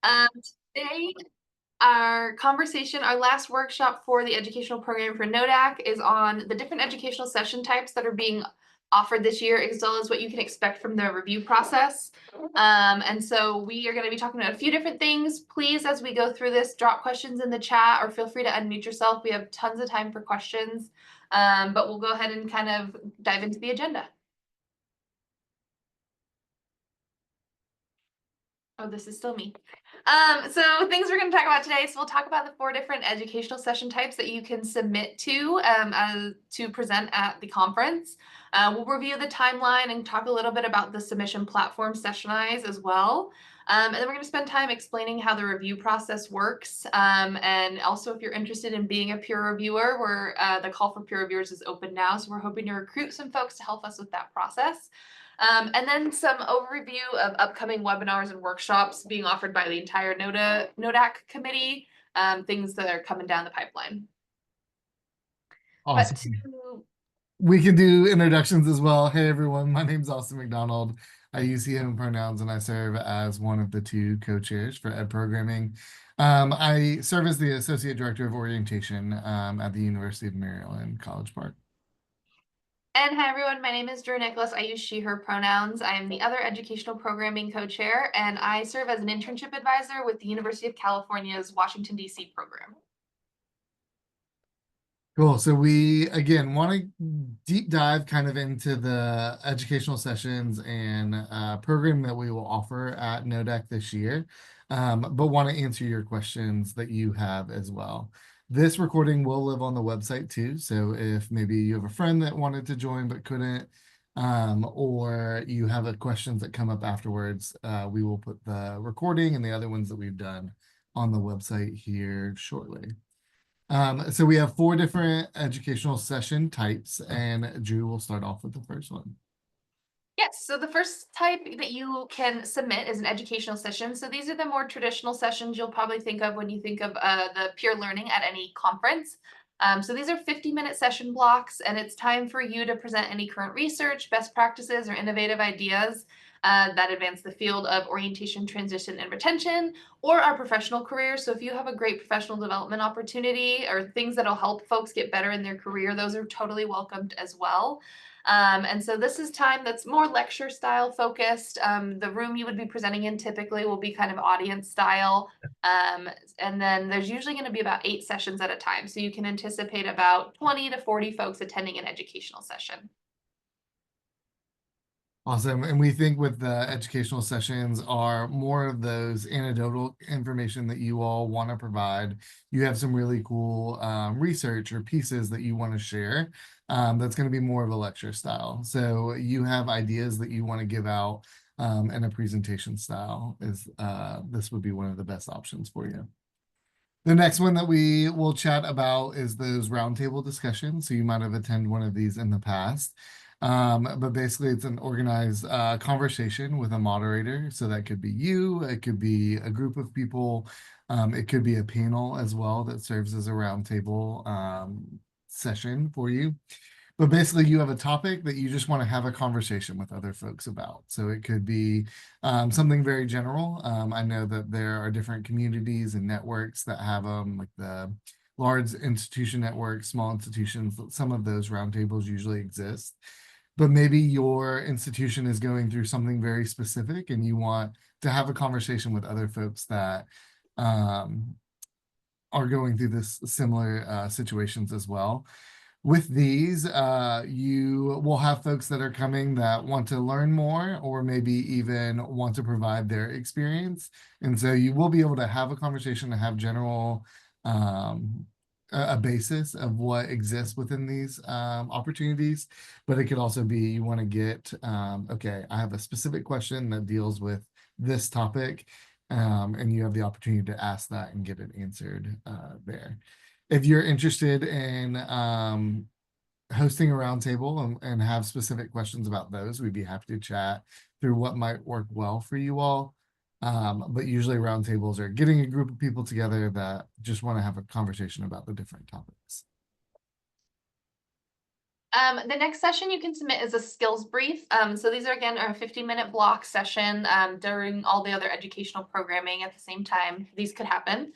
Um, Today, our last workshop for the educational program for NODAC is on the different educational session types that are being offered this year, as well as what you can expect from the review process. And so we are going to be talking about a few different things. Please, as we go through this, drop questions in the chat or feel free to unmute yourself. We have tons of time for questions, but we'll go ahead and kind of dive into the agenda. Oh, this is still me. So things we're going to talk about today. So we'll talk about the 4 different educational session types that you can submit to present at the conference. We'll review the timeline and talk a little bit about the submission platform Sessionize as well. And then we're going to spend time explaining how the review process works. And also, if you're interested in being a peer reviewer, the call for peer reviewers is open now. So we're hoping to recruit some folks to help us with that process. And then some overview of upcoming webinars and workshops being offered by the entire NODAC committee, things that are coming down the pipeline. Awesome. We can do introductions as well. Hey, everyone. My name's Austin McDonald. I use he, him pronouns, and I serve as one of the 2 co-chairs for Ed Programming. I serve as the Associate Director of Orientation at the University of Maryland, College Park. And hi, everyone. My name is Drew Nicholas. I use she, her pronouns. I am the other educational programming co-chair, and I serve as an internship advisor with the University of California's Washington, D.C. program. Cool. So we, again, want to deep dive kind of into the educational sessions and program that we will offer at NODAC this year, but want to answer your questions that you have as well. This recording will live on the website too. So if maybe you have a friend that wanted to join but couldn't, or you have questions that come up afterwards, we will put the recording and the other ones that we've done on the website here shortly. So we have 4 different educational session types, and Drew will start off with the first one. Yes, so the first type that you can submit is an educational session. So these are the more traditional sessions you'll probably think of when you think of the peer learning at any conference. So these are 50-minute session blocks, and it's time for you to present any current research, best practices, or innovative ideas that advance the field of orientation, transition, and retention, or our professional careers. So if you have a great professional development opportunity or things that'll help folks get better in their career, those are totally welcomed as well. And so this is time that's more lecture style focused. The room you would be presenting in typically will be kind of audience style. And then there's usually going to be about 8 sessions at a time. So you can anticipate about 20 to 40 folks attending an educational session. Awesome. And we think with the educational sessions are more of those anecdotal information that you all want to provide. You have some really cool research or pieces that you want to share. That's going to be more of a lecture style. So you have ideas that you want to give out in a presentation style. This would be one of the best options for you. The next one that we will chat about is those roundtable discussions. So you might have attended one of these in the past. But basically it's an organized conversation with a moderator. So that could be you, it could be a group of people, it could be a panel as well that serves as a roundtable session for you. But basically you have a topic that you just want to have a conversation with other folks about. So it could be something very general. I know that there are different communities and networks that have them, like the large institution networks, small institutions. Some of those roundtables usually exist. But maybe your institution is going through something very specific and you want to have a conversation with other folks that are going through this similar situations as well. With these, you will have folks that are coming that want to learn more or maybe even want to provide their experience. And so you will be able to have a conversation and have general a basis of what exists within these opportunities, but it could also be you want to get, okay, I have a specific question that deals with this topic, and you have the opportunity to ask that and get it answered there. If you're interested in hosting a roundtable and have specific questions about those, we'd be happy to chat through what might work well for you all. But usually roundtables are getting a group of people together that just want to have a conversation about the different topics. The next session you can submit is a skills brief. So these are again a 50-minute block session during all the other educational programming at the same time. These could happen.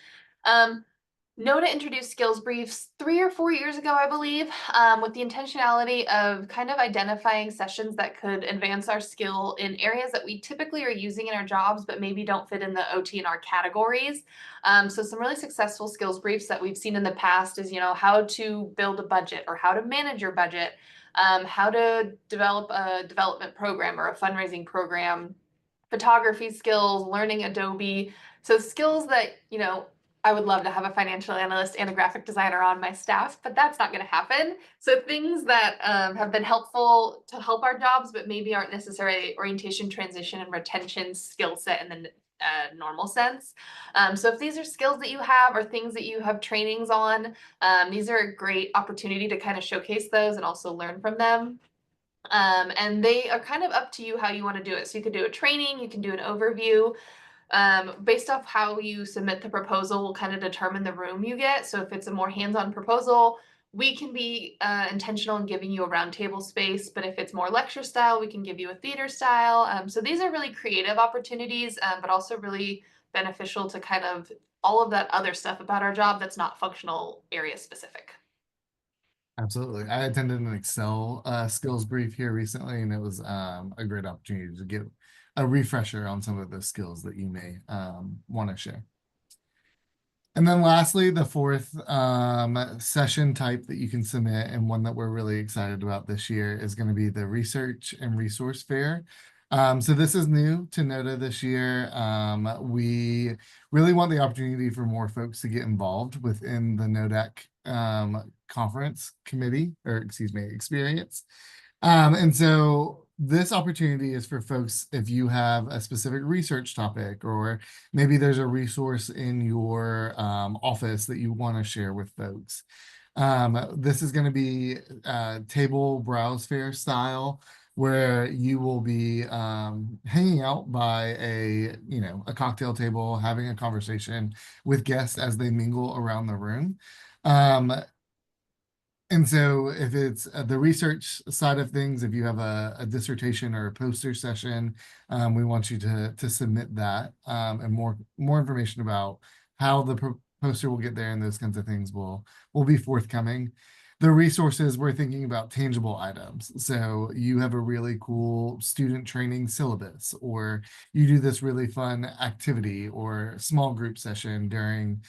NODA introduced skills briefs 3 or 4 years ago, I believe, with the intentionality of kind of identifying sessions that could advance our skill in areas that we typically are using in our jobs, but maybe don't fit in the OT and R categories. So some really successful skills briefs that we've seen in the past is, how to build a budget or how to manage your budget, how to develop a development program or a fundraising program, photography skills, learning Adobe. So skills that, I would love to have a financial analyst and a graphic designer on my staff, but that's not going to happen. So things that have been helpful to help our jobs, but maybe aren't necessarily orientation, transition, and retention skill set in the normal sense. So if these are skills that you have or things that you have trainings on, these are a great opportunity to kind of showcase those and also learn from them. And they are kind of up to you how you want to do it. So you could do a training, you can do an overview. Based off how you submit the proposal will kind of determine the room you get. So if it's a more hands-on proposal, we can be intentional in giving you a roundtable space, but if it's more lecture style, we can give you a theater style. So these are really creative opportunities, but also really beneficial to kind of all of that other stuff about our job that's not functional area specific. Absolutely. I attended an Excel skills brief here recently, and it was a great opportunity to get a refresher on some of the skills that you may want to share. And then lastly, the fourth session type that you can submit, and one that we're really excited about this year, is going to be the Research and Resource Fair. So this is new to NODA this year. We really want the opportunity for more folks to get involved within the NODAC conference committee, or excuse me, experience. And so this opportunity is for folks, if you have a specific research topic, or maybe there's a resource in your office that you want to share with folks. This is going to be table browse fair style, where you will be hanging out by a cocktail table, having a conversation with guests as they mingle around the room. And so if it's the research side of things, if you have a dissertation or a poster session, we want you to submit that, and more information about how the poster will get there and those kinds of things will be forthcoming. The resources, we're thinking about tangible items. So you have a really cool student training syllabus, or you do this really fun activity or small group session during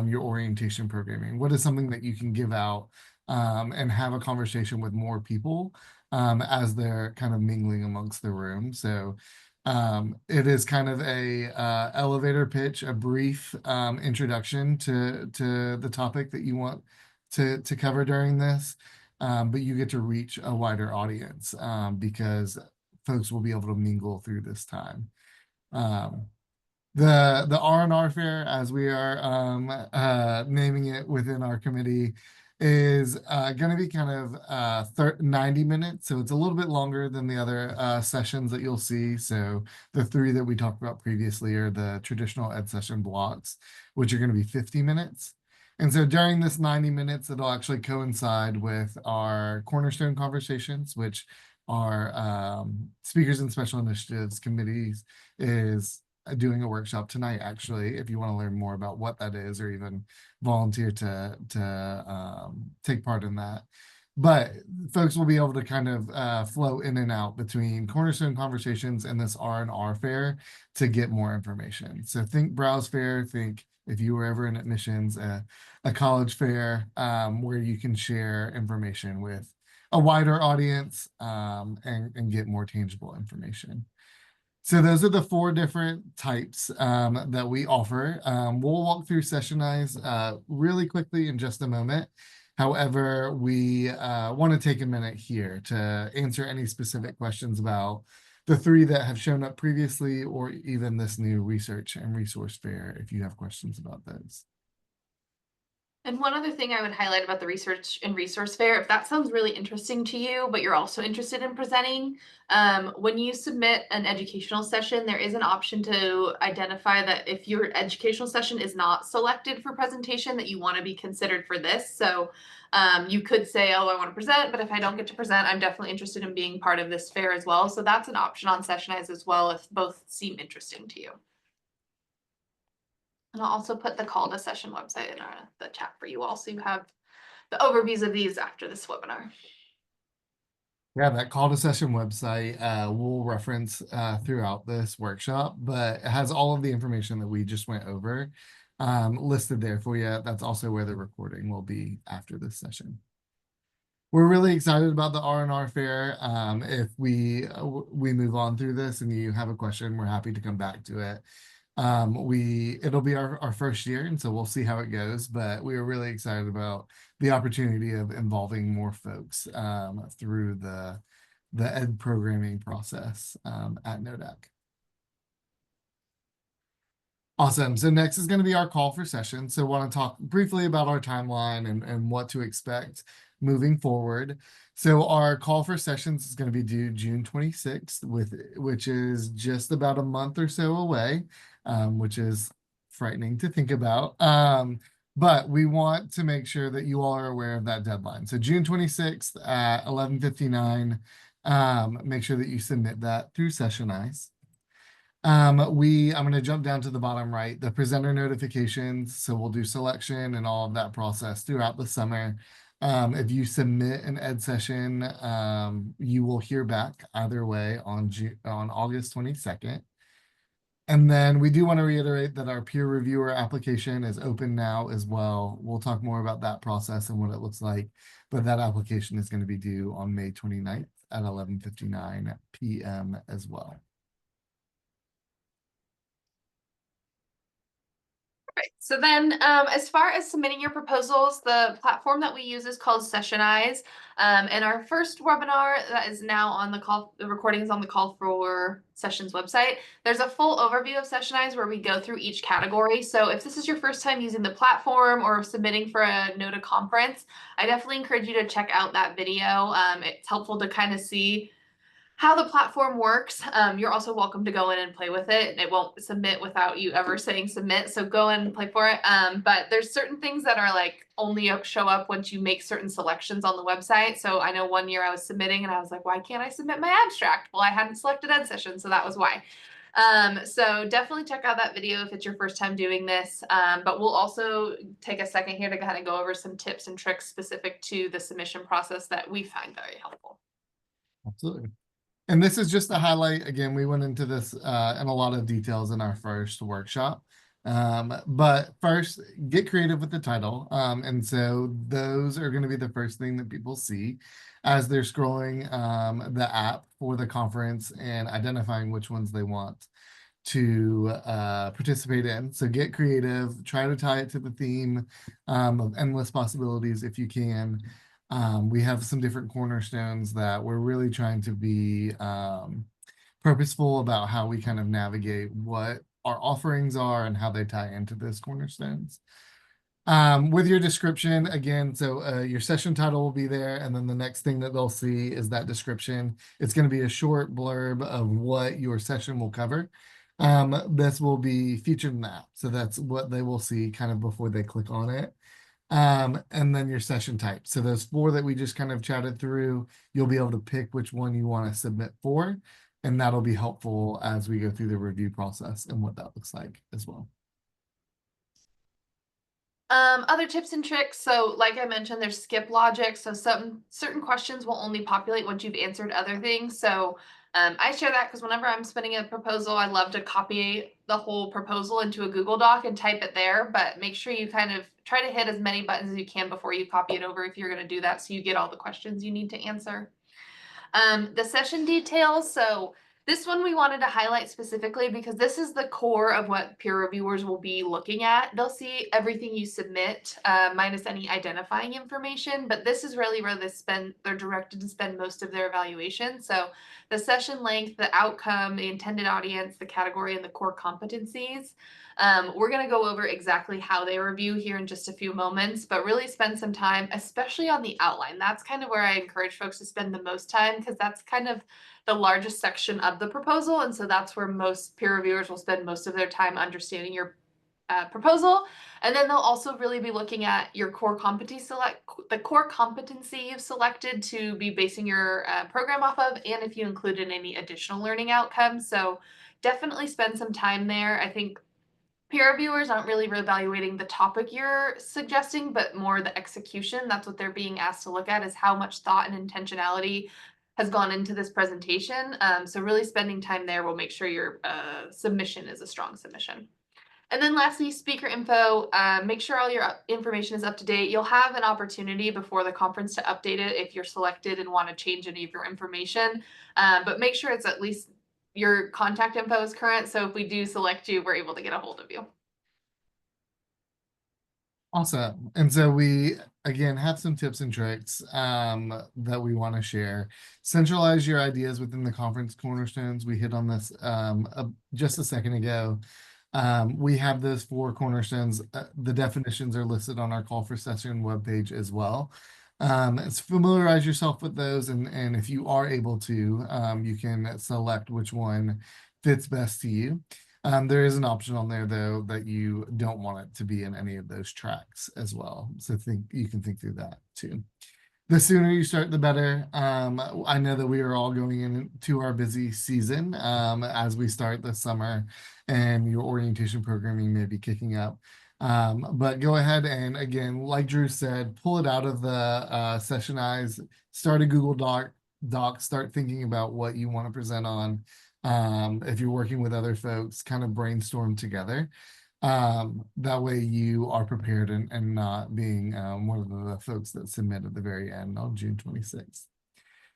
your orientation programming. What is something that you can give out and have a conversation with more people as they're kind of mingling amongst the room. So it is kind of a elevator pitch, a brief introduction to the topic that you want to cover during this, but you get to reach a wider audience because folks will be able to mingle through this time. The R&R Fair, as we are naming it within our committee, is going to be kind of 90 minutes. So it's a little bit longer than the other sessions that you'll see. So the three that we talked about previously are the traditional ed session blocks, which are going to be 50 minutes. And so during this 90 minutes, it'll actually coincide with our cornerstone conversations, which are speakers and special initiatives committees is doing a workshop tonight, actually, if you want to learn more about what that is, or even volunteer to take part in that. But folks will be able to kind of flow in and out between cornerstone conversations and this R&R fair to get more information. So think browse fair, think if you were ever in admissions, a college fair where you can share information with a wider audience and get more tangible information. So those are the four different types that we offer. We'll walk through Sessionize really quickly in just a moment. However, we want to take a minute here to answer any specific questions about the three that have shown up previously, or even this new research and resource fair, if you have questions about those. And one other thing I would highlight about the research and resource fair, if that sounds really interesting to you, but you're also interested in presenting, when you submit an educational session, there is an option to identify that if your educational session is not selected for presentation, that you want to be considered for this. So you could say, oh, I want to present, but if I don't get to present, I'm definitely interested in being part of this fair as well. So that's an option on Sessionize as well if both seem interesting to you. And I'll also put the call to session website in the chat for you all, so you have the overviews of these after this webinar. Yeah, that call to session website we'll reference throughout this workshop, but it has all of the information that we just went over listed there for you. That's also where the recording will be after this session. We're really excited about the R&R Fair. If we move on through this and you have a question, we're happy to come back to it. It'll be our first year, and so we'll see how it goes, but we are really excited about the opportunity of involving more folks through the ed programming process at NODAC. Awesome. So next is going to be our call for session. So want to talk briefly about our timeline and what to expect moving forward. So our call for sessions is going to be due June 26th, which is just about a month or so away, which is frightening to think about. But we want to make sure that you all are aware of that deadline. So June 26th at 11:59, make sure that you submit that through Sessionize. I'm going to jump down to the bottom right, the presenter notifications. So we'll do selection and all of that process throughout the summer. If you submit an ed session, you will hear back either way on August 22nd. And then we do want to reiterate that our peer reviewer application is open now as well. We'll talk more about that process and what it looks like, but that application is going to be due on May 29th at 11:59 p.m. as well. Right. So then, as far as submitting your proposals, the platform that we use is called Sessionize. And our first webinar that is now on the recording is on the Call for Sessions website. There's a full overview of Sessionize where we go through each category. So if this is your first time using the platform or submitting for a NODA conference, I definitely encourage you to check out that video. It's helpful to kind of see how the platform works. You're also welcome to go in and play with it. It won't submit without you ever saying submit. So go in and play for it. But there's certain things that are like only show up once you make certain selections on the website. So I know one year I was submitting and I was like, why can't I submit my abstract? Well, I hadn't selected ed session, so that was why. So definitely check out that video if it's your first time doing this. But we'll also take a second here to kind of go over some tips and tricks specific to the submission process that we find very helpful. Absolutely. And this is just a highlight. Again, we went into this in a lot of details in our first workshop. But first, get creative with the title. And so those are going to be the first thing that people see as they're scrolling the app for the conference and identifying which ones they want to participate in. So get creative, try to tie it to the theme of endless possibilities if you can. We have some different cornerstones that we're really trying to be purposeful about how we kind of navigate what our offerings are and how they tie into those cornerstones. With your description, again, so your session title will be there, and then the next thing that they'll see is that description. It's going to be a short blurb of what your session will cover. This will be featured in the app, so that's what they will see kind of before they click on it. And then your session type. So those 4 that we just kind of chatted through, you'll be able to pick which one you want to submit for, and that'll be helpful as we go through the review process and what that looks like as well. Other tips and tricks. So like I mentioned, there's skip logic. So certain questions will only populate once you've answered other things. So I share that because whenever I'm submitting a proposal, I love to copy the whole proposal into a Google Doc and type it there, but make sure you kind of try to hit as many buttons as you can before you copy it over if you're going to do that, so you get all the questions you need to answer. The session details. So this one we wanted to highlight specifically because this is the core of what peer reviewers will be looking at. They'll see everything you submit, minus any identifying information, but this is really where they're directed to spend most of their evaluation. So the session length, the outcome, the intended audience, the category, and the core competencies. We're going to go over exactly how they review here in just a few moments, but really spend some time, especially on the outline. That's kind of where I encourage folks to spend the most time because that's kind of the largest section of the proposal. And so that's where most peer reviewers will spend most of their time understanding your proposal. And then they'll also really be looking at your the core competency you've selected to be basing your program off of, and if you included any additional learning outcomes. So definitely spend some time there. I think peer reviewers aren't really evaluating the topic you're suggesting, but more the execution. That's what they're being asked to look at, is how much thought and intentionality has gone into this presentation. So really spending time there will make sure your submission is a strong submission. And then lastly, speaker info, make sure all your information is up to date. You'll have an opportunity before the conference to update it if you're selected and want to change any of your information. But make sure it's at least your contact info is current. So if we do select you, we're able to get a hold of you. Awesome. And so we, again, have some tips and tricks that we want to share. Centralize your ideas within the conference cornerstones. We hit on this just a second ago. We have those 4 cornerstones. The definitions are listed on our call for session webpage as well. Familiarize yourself with those, and if you are able to, you can select which one fits best to you. There is an option on there though that you don't want it to be in any of those tracks as well. So you can think through that too. The sooner you start, the better. I know that we are all going into our busy season as we start this summer, and your orientation programming may be kicking up. But go ahead and, again, like Drew said, pull it out of the sessionize, start a Google Doc, start thinking about what you want to present on. If you're working with other folks, kind of brainstorm together. That way you are prepared and not being one of the folks that submit at the very end on June 26th.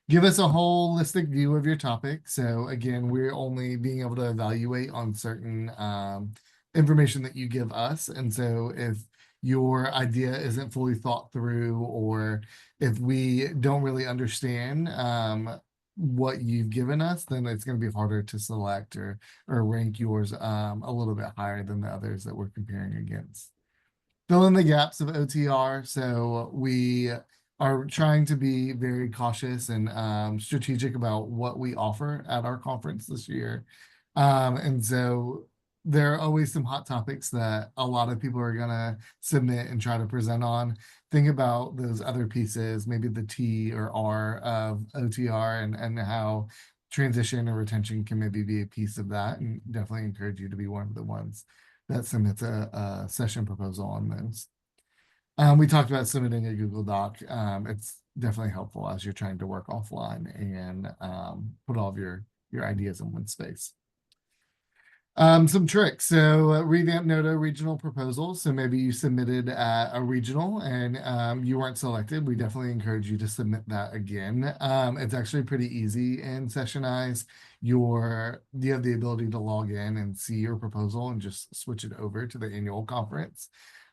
Give us a holistic view of your topic. So again, we're only being able to evaluate on certain information that you give us. And so if your idea isn't fully thought through, or if we don't really understand what you've given us, then it's going to be harder to select or rank yours a little bit higher than the others that we're comparing against. Fill in the gaps of OTR. So we are trying to be very cautious and strategic about what we offer at our conference this year. And so there are always some hot topics that a lot of people are going to submit and try to present on. Think about those other pieces, maybe the T or R of OTR, and how transition or retention can maybe be a piece of that. And definitely encourage you to be one of the ones that submits a session proposal on those. We talked about submitting a Google Doc. It's definitely helpful as you're trying to work offline and put all of your ideas in one space. Some tricks. So revamp NODA regional proposals. So maybe you submitted a regional and you weren't selected. We definitely encourage you to submit that again. It's actually pretty easy in Sessionize. You have the ability to log in and see your proposal and just switch it over to the annual conference.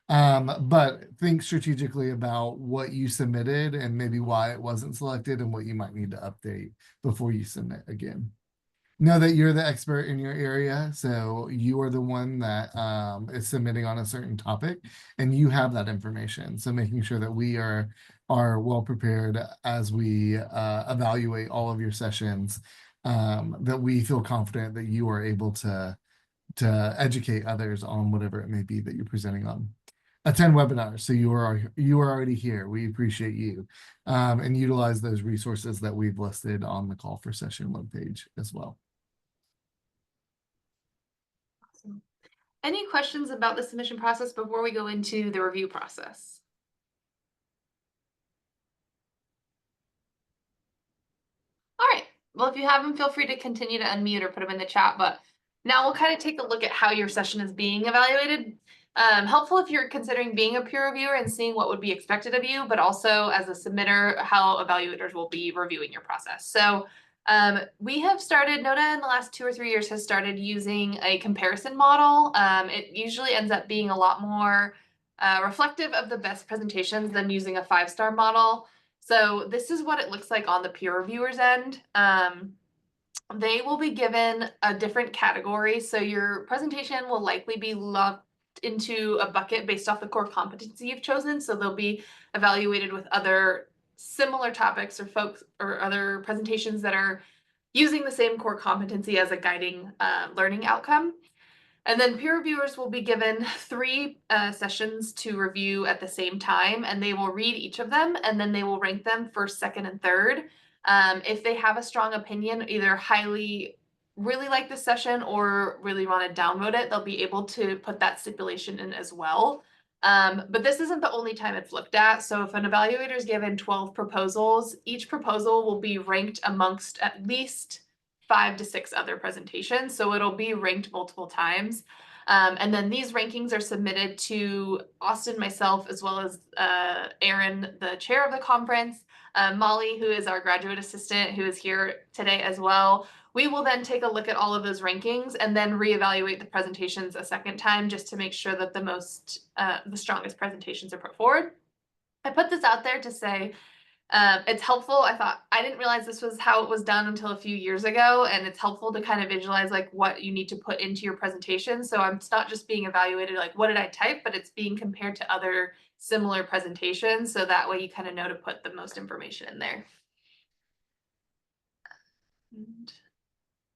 But think strategically about what you submitted and maybe why it wasn't selected and what you might need to update before you submit again. Know that you're the expert in your area, so you are the one that is submitting on a certain topic, and you have that information. So making sure that we are well prepared as we evaluate all of your sessions, that we feel confident that you are able to educate others on whatever it may be that you're presenting on. Attend webinars. So you are already here. We appreciate you, and utilize those resources that we've listed on the call for session webpage as well. Any questions about the submission process before we go into the review process? All right. Well, if you have them, feel free to continue to unmute or put them in the chat. But now we'll kind of take a look at how your session is being evaluated. Helpful if you're considering being a peer reviewer and seeing what would be expected of you, but also as a submitter, how evaluators will be reviewing your process. So we have started, NODA in the last 2 or 3 years has started using a comparison model. It usually ends up being a lot more reflective of the best presentations than using a 5-star model. So this is what it looks like on the peer reviewers end. They will be given a different category, so your presentation will likely be lumped into a bucket based off the core competency you've chosen. So they'll be evaluated with other similar topics or folks or other presentations that are using the same core competency as a guiding learning outcome. And then peer reviewers will be given 3 sessions to review at the same time, and they will read each of them, and then they will rank them first, second, and third. If they have a strong opinion, either highly really like this session or really want to downvote it, they'll be able to put that stipulation in as well. But this isn't the only time it's looked at. So if an evaluator is given 12 proposals, each proposal will be ranked amongst at least 5 to 6 other presentations. So it'll be ranked multiple times. And then these rankings are submitted to Austin, myself, as well as Aaron, the chair of the conference, Molly, who is our graduate assistant, who is here today as well. We will then take a look at all of those rankings and then reevaluate the presentations a second time just to make sure that the strongest presentations are put forward. I put this out there to say it's helpful. I didn't realize this was how it was done until a few years ago, and it's helpful to kind of visualize like what you need to put into your presentation. So it's not just being evaluated like what did I type, but it's being compared to other similar presentations. So that way you kind of know to put the most information in there. And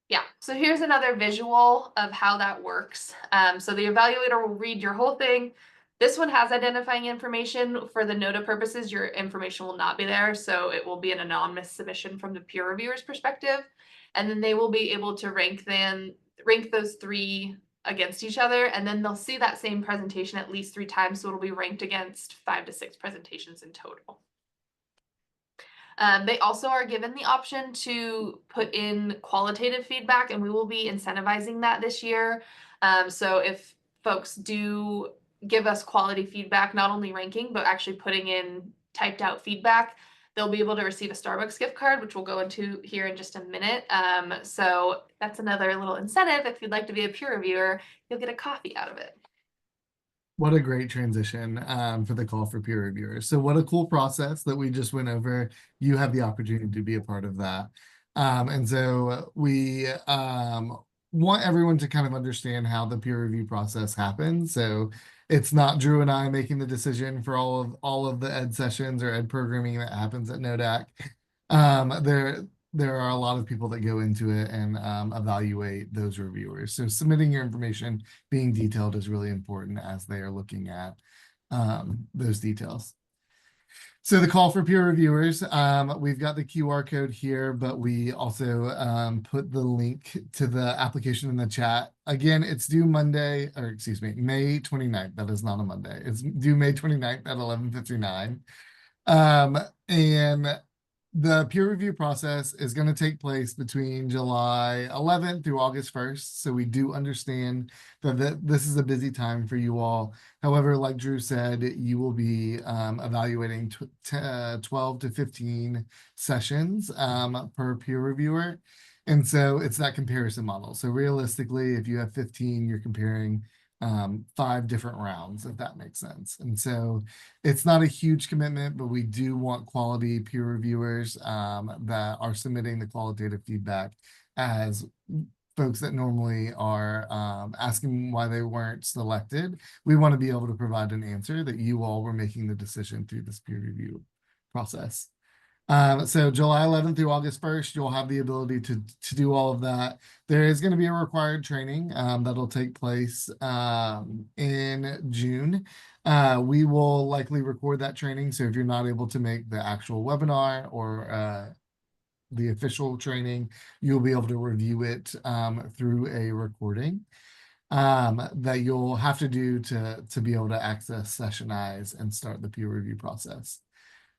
yeah, so here's another visual of how that works. So the evaluator will read your whole thing. This one has identifying information. For the NODA purposes, your information will not be there, so it will be an anonymous submission from the peer reviewer's perspective. And then they will be able to rank those 3 against each other, and then they'll see that same presentation at least 3 times, so it'll be ranked against 5 to 6 presentations in total. They also are given the option to put in qualitative feedback, and we will be incentivizing that this year. So if folks do give us quality feedback, not only ranking, but actually putting in typed out feedback, they'll be able to receive a Starbucks gift card, which we'll go into here in just a minute. So that's another little incentive. If you'd like to be a peer reviewer, you'll get a coffee out of it. What a great transition for the call for peer reviewers. So what a cool process that we just went over. You have the opportunity to be a part of that. And so we want everyone to kind of understand how the peer review process happens. So it's not Drew and I making the decision for all of the ed sessions or ed programming that happens at NODAC. There are a lot of people that go into it and evaluate those reviewers. So submitting your information, being detailed is really important as they are looking at those details. So the call for peer reviewers, we've got the QR code here, but we also put the link to the application in the chat. Again, it's due Monday, or excuse me, May 29th. That is not a Monday. It's due May 29th at 11:59. And the peer review process is going to take place between July 11th through August 1st. So we do understand that this is a busy time for you all. However, like Drew said, you will be evaluating 12 to 15 sessions per peer reviewer. And so it's that comparison model. So realistically, if you have 15, you're comparing 5 different rounds, if that makes sense. And so it's not a huge commitment, but we do want quality peer reviewers that are submitting the qualitative feedback as folks that normally are asking why they weren't selected. We want to be able to provide an answer that you all were making the decision through this peer review process. So July 11th through August 1st, you'll have the ability to do all of that. There is going to be a required training that'll take place in June. We will likely record that training. So if you're not able to make the actual webinar or the official training, you'll be able to review it through a recording that you'll have to do to be able to access Sessionize and start the peer review process.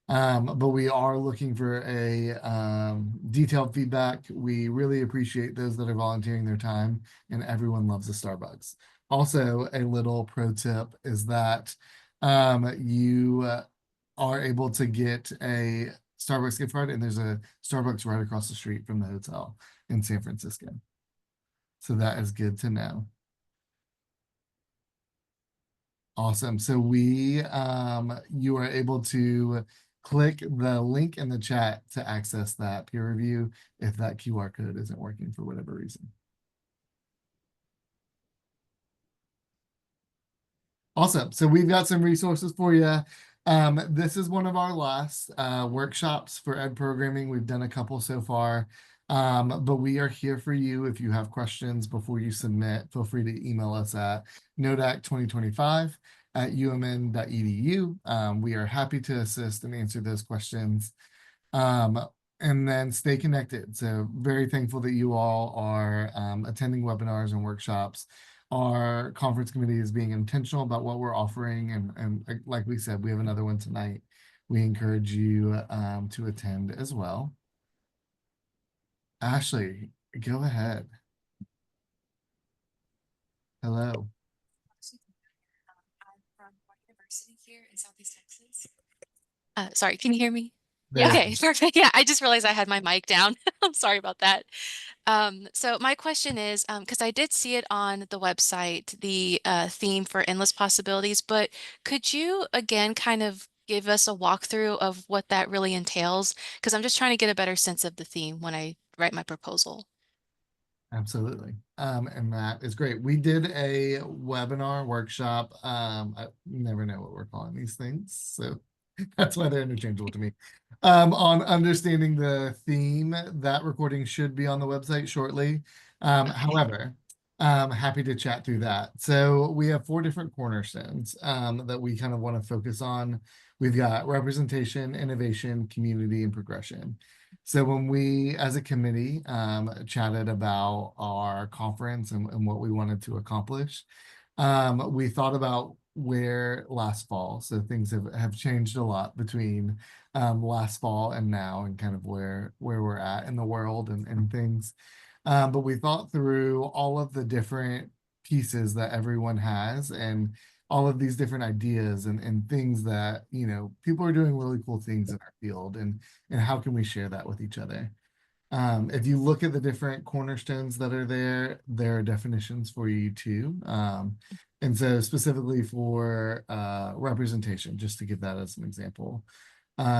But we are looking for a detailed feedback. We really appreciate those that are volunteering their time, and everyone loves a Starbucks. Also, a little pro tip is that you are able to get a Starbucks gift card, and there's a Starbucks right across the street from the hotel in San Francisco. So that is good to know. Awesome. So you are able to click the link in the chat to access that peer review if that QR code isn't working for whatever reason. Awesome. So we've got some resources for you. This is one of our last workshops for ed programming. We've done a couple so far, but we are here for you. If you have questions before you submit, feel free to email us at nodac2025@umn.edu. We are happy to assist and answer those questions. And then stay connected. So very thankful that you all are attending webinars and workshops. Our conference committee is being intentional about what we're offering, and like we said, we have another one tonight. We encourage you to attend as well. Ashley, go ahead. Hello. I'm from Hawaii University here in Southeast Texas. Sorry, can you hear me? There. Okay, perfect. Yeah, I just realized I had my mic down. I'm sorry about that. So my question is, because I did see it on the website, the theme for endless possibilities, but could you again kind of give us a walkthrough of what that really entails? Because I'm just trying to get a better sense of the theme when I write my proposal. Absolutely. And that is great. We did a webinar workshop. I never know what we're calling these things, so that's why they're interchangeable to me. On understanding the theme, that recording should be on the website shortly. However, happy to chat through that. So we have 4 different cornerstones that we kind of want to focus on. We've got representation, innovation, community, and progression. So when we, as a committee, chatted about our conference and what we wanted to accomplish, we thought about where last fall. So things have changed a lot between last fall and now, and kind of where we're at in the world and things. But we thought through all of the different pieces that everyone has, and all of these different ideas and things that, you know, people are doing really cool things in our field, and how can we share that with each other. If you look at the different cornerstones that are there are definitions for you too. And so specifically for representation, just to give that as an example,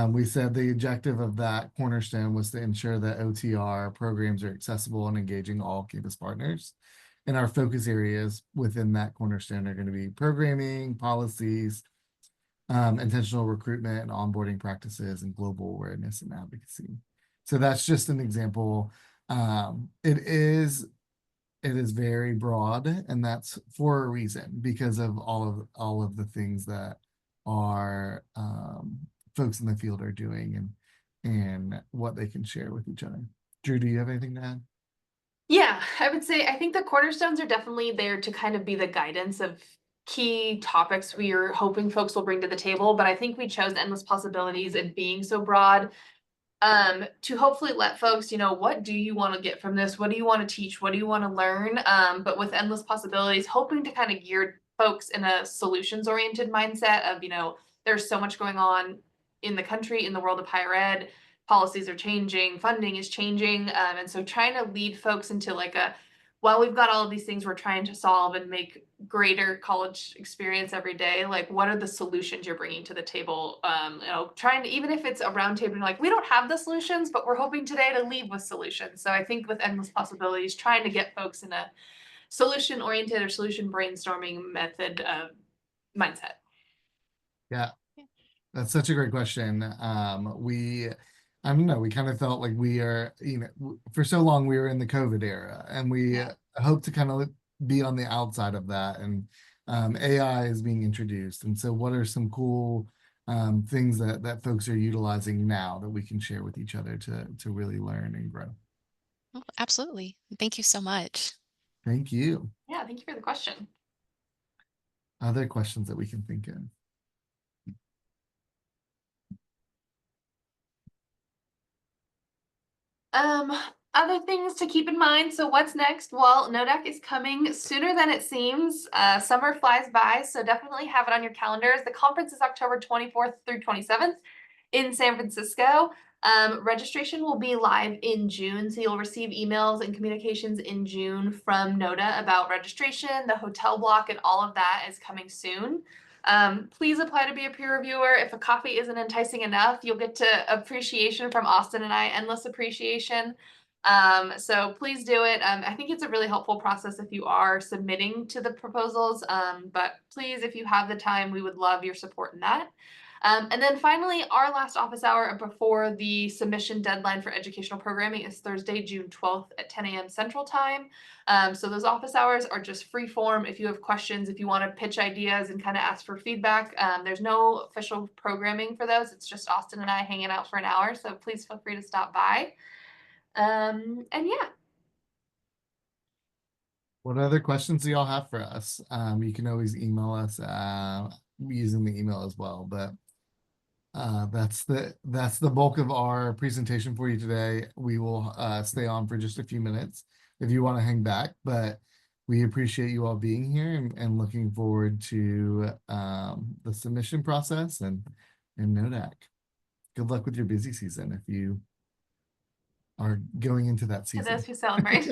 we said the objective of that cornerstone was to ensure that OTR programs are accessible and engaging all campus partners. And our focus areas within that cornerstone are going to be programming, policies, intentional recruitment and onboarding practices, and global awareness and advocacy. So that's just an example. It is very broad, and that's for a reason, because of all of the things that our folks in the field are doing and what they can share with each other. Drew, do you have anything to add? Yeah, I would say I think the cornerstones are definitely there to kind of be the guidance of key topics we are hoping folks will bring to the table. But I think we chose endless possibilities and being so broad to hopefully let folks, you know, what do you want to get from this? What do you want to teach? What do you want to learn? But with endless possibilities, hoping to kind of gear folks in a solutions oriented mindset of, you know, there's so much going on in the country, in the world of higher ed. Policies are changing, funding is changing. And so trying to lead folks into like while we've got all of these things we're trying to solve and make greater college experience every day, like what are the solutions you're bringing to the table? You know, trying to, even if it's a round table, like we don't have the solutions, but we're hoping today to leave with solutions. So I think with endless possibilities, trying to get folks in a solution oriented or solution brainstorming method mindset. Yeah, that's such a great question. I don't know, we kind of felt like we are, you know, for so long we were in the COVID era, and we hope to kind of be on the outside of that. And AI is being introduced. And so what are some cool things that folks are utilizing now that we can share with each other to really learn and grow? Oh, absolutely. Thank you so much. Thank you. Yeah, thank you for the question. Other questions that we can think of? Other things to keep in mind. So what's next? Well, NODAC is coming sooner than it seems. Summer flies by, so definitely have it on your calendars. The conference is October 24th through 27th in San Francisco. Registration will be live in June, so you'll receive emails and communications in June from NODA about registration. The hotel block and all of that is coming soon. Please apply to be a peer reviewer. If a coffee isn't enticing enough, you'll get to appreciation from Austin and I, endless appreciation. So please do it. I think it's a really helpful process if you are submitting to the proposals. But please, if you have the time, we would love your support in that. And then finally, our last office hour before the submission deadline for educational programming is Thursday, June 12th at 10 a.m. Central Time. So those office hours are just free form. If you have questions, if you want to pitch ideas and kind of ask for feedback, there's no official programming for those. It's just Austin and I hanging out for an hour. So please feel free to stop by. And yeah. What other questions do y'all have for us? You can always email us using the email as well, but that's the bulk of our presentation for you today. We will stay on for just a few minutes if you want to hang back, but we appreciate you all being here and looking forward to the submission process and NODAC. Good luck with your busy season if you are going into that To season. those who celebrate.